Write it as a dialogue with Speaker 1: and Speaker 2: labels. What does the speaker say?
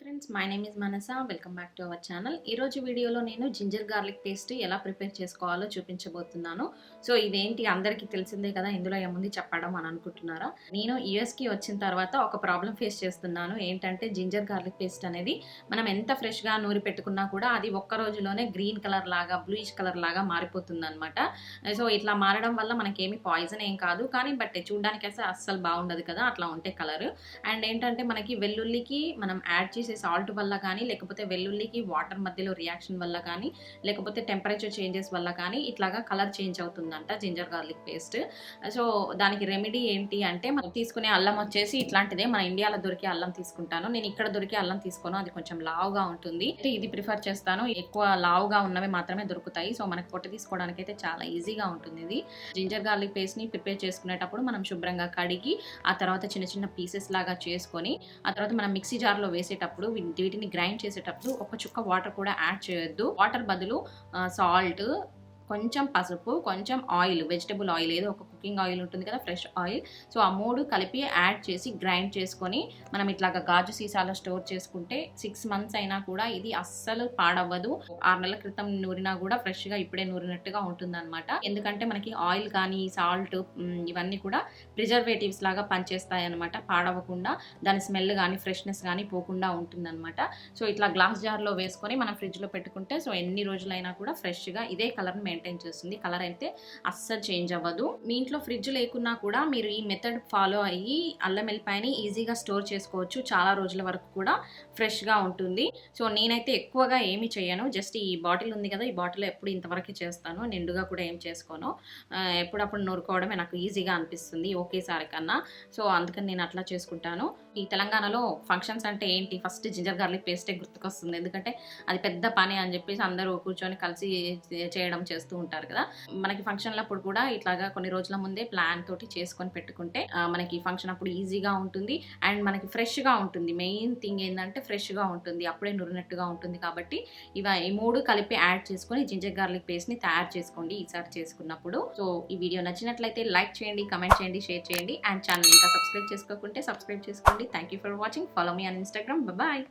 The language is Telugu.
Speaker 1: Friends, my name is Manasa. Welcome back to our channel. ఈరోజు వీడియోలో నేను జింజర్ గార్లిక్ పేస్ట్ ఎలా ప్రిపేర్ చేసుకోవాలో చూపించబోతున్నాను. సో ఇదేంటి అందరికీ తెలిసిందే కదా, ఇందులో ఏముంది చెప్పడం అని అనుకుంటున్నారా? నేను యూఎస్కి వచ్చిన తర్వాత ఒక ప్రాబ్లం ఫేస్ చేస్తున్నాను. ఏంటంటే జింజర్ గార్లిక్ పేస్ట్ అనేది మనం ఎంత ఫ్రెష్గా నూరి పెట్టుకున్నా కూడా అది ఒక్క రోజులోనే గ్రీన్ కలర్ లాగా బ్లూయిష్ కలర్ లాగా మారిపోతుంది అనమాట. సో ఇట్లా మారడం వల్ల మనకేమి పాయిజన్ ఏం కాదు, కానీ బట్ చూడడానికి అయితే అస్సలు బాగుండదు కదా అట్లా ఉంటే కలర్. అండ్ ఏంటంటే మనకి వెల్లుల్లికి మనం యాడ్ చేసే సాల్ట్ వల్ల కానీ, లేకపోతే వెల్లుల్లికి వాటర్ మధ్యలో రియాక్షన్ వల్ల కానీ, లేకపోతే టెంపరేచర్ చేంజెస్ వల్ల కానీ ఇట్లాగా కలర్ చేంజ్ అవుతుందంట జింజర్ గార్లిక్ పేస్ట్. సో దానికి రెమెడీ ఏంటి అంటే, మనం తీసుకునే అల్లం వచ్చేసి ఇట్లాంటిదే, మన ఇండియాలో దొరికే అల్లం తీసుకుంటాను. నేను ఇక్కడ దొరికే అల్లం తీసుకోను, అది కొంచెం లావుగా ఉంటుంది. ఇది ప్రిఫర్ చేస్తాను, ఎక్కువ లావుగా ఉన్నవి మాత్రమే దొరుకుతాయి. సో మనకి పొట్టు తీసుకోవడానికి అయితే చాలా ఈజీగా ఉంటుంది. ఇది జింజర్ గార్లిక్ పేస్ట్ని ప్రిపేర్ చేసుకునేటప్పుడు మనం శుభ్రంగా కడిగి ఆ తర్వాత చిన్న చిన్న పీసెస్ లాగా చేసుకొని ఆ తర్వాత మనం మిక్సీ జార్లో వేసేటప్పుడు వీటిని గ్రైండ్ చేసేటప్పుడు ఒక చుక్క వాటర్ కూడా యాడ్ చేయొద్దు. వాటర్ బదులు సాల్ట్, కొంచెం పసుపు, కొంచెం ఆయిల్, వెజిటబుల్ ఆయిల్, ఏదో ఒక కుకింగ్ ఆయిల్ ఉంటుంది కదా, ఫ్రెష్ ఆయిల్. సో ఆ మూడు కలిపి యాడ్ చేసి గ్రైండ్ చేసుకొని మనం ఇట్లాగా గాజు సీసాలో స్టోర్ చేసుకుంటే 6 months అయినా కూడా ఇది అస్సలు పాడవ్వదు. 6 నెలల క్రితం నూరినా కూడా ఫ్రెష్గా ఇప్పుడే నూరినట్టుగా ఉంటుంది అనమాట. ఎందుకంటే మనకి ఆయిల్ కానీ సాల్ట్ ఇవన్నీ కూడా ప్రిజర్వేటివ్స్ లాగా పనిచేస్తాయి అనమాట. పాడవకుండా దాని స్మెల్ కానీ ఫ్రెష్నెస్ కానీ పోకుండా ఉంటుందన్నమాట. సో ఇట్లా గ్లాస్ జార్లో వేసుకొని మనం ఫ్రిడ్జ్లో పెట్టుకుంటే సో ఎన్ని రోజులైనా కూడా ఫ్రెష్గా ఇదే కలర్ని మెయింటైన్ చేస్తుంది. కలర్ అయితే అస్సలు చేంజ్ అవ్వదు. మీ ఇంట్లో ఫ్రిడ్జ్ లేకున్నా కూడా మీరు ఈ మెథడ్ ఫాలో అయ్యి అల్లం వెల్లిపాయని ఈజీగా స్టోర్ చేసుకోవచ్చు. చాలా రోజుల వరకు కూడా ఫ్రెష్గా ఉంటుంది. సో నేనైతే ఎక్కువగా ఏమి చేయను, జస్ట్ ఈ బాటిల్ ఉంది కదా, ఈ బాటిల్ ఎప్పుడు ఇంతవరకే చేస్తాను, నిండుగా కూడా ఏం చేసుకోను. ఎప్పుడప్పుడు నూరుకోవడమే నాకు ఈజీగా అనిపిస్తుంది ఒకేసారి కన్నా. సో అందుకని నేను అట్లా చేసుకుంటాను. ఈ తెలంగాణలో ఫంక్షన్స్ అంటే ఏంటి, ఫస్ట్ జింజర్ గార్లిక్ పేస్టే గుర్తుకొస్తుంది. ఎందుకంటే అది పెద్ద పని అని చెప్పేసి అందరూ కూర్చొని కలిసి చేయడం చేస్తూ ఉంటారు కదా. మనకి ఫంక్షన్లప్పుడు కూడా ఇట్లాగా కొన్ని రోజుల ముందే ప్లాన్ తోటి చేసుకొని పెట్టుకుంటే మనకి ఫంక్షన్ అప్పుడు ఈజీగా ఉంటుంది అండ్ మనకి ఫ్రెష్గా ఉంటుంది. మెయిన్ థింగ్ ఏంటంటే ఫ్రెష్గా ఉంటుంది, అప్పుడే నురినట్టుగా ఉంటుంది. కాబట్టి ఈ మూడు కలిపి యాడ్ చేసుకొని జింజర్ గార్లిక్ పేస్ట్ని తయారు చేసుకోండి ఈసారి చేసుకున్నప్పుడు. సో ఈ వీడియో నచ్చినట్లయితే లైక్ చేయండి, కమెంట్ చేయండి, షేర్ చేయండి అండ్ ఛానల్ ఇంకా సబ్స్క్రైబ్ చేసుకోకుంటే సబ్స్క్రైబ్ చేసుకోండి. Thank you for watching. Follow me on Instagram. Bye.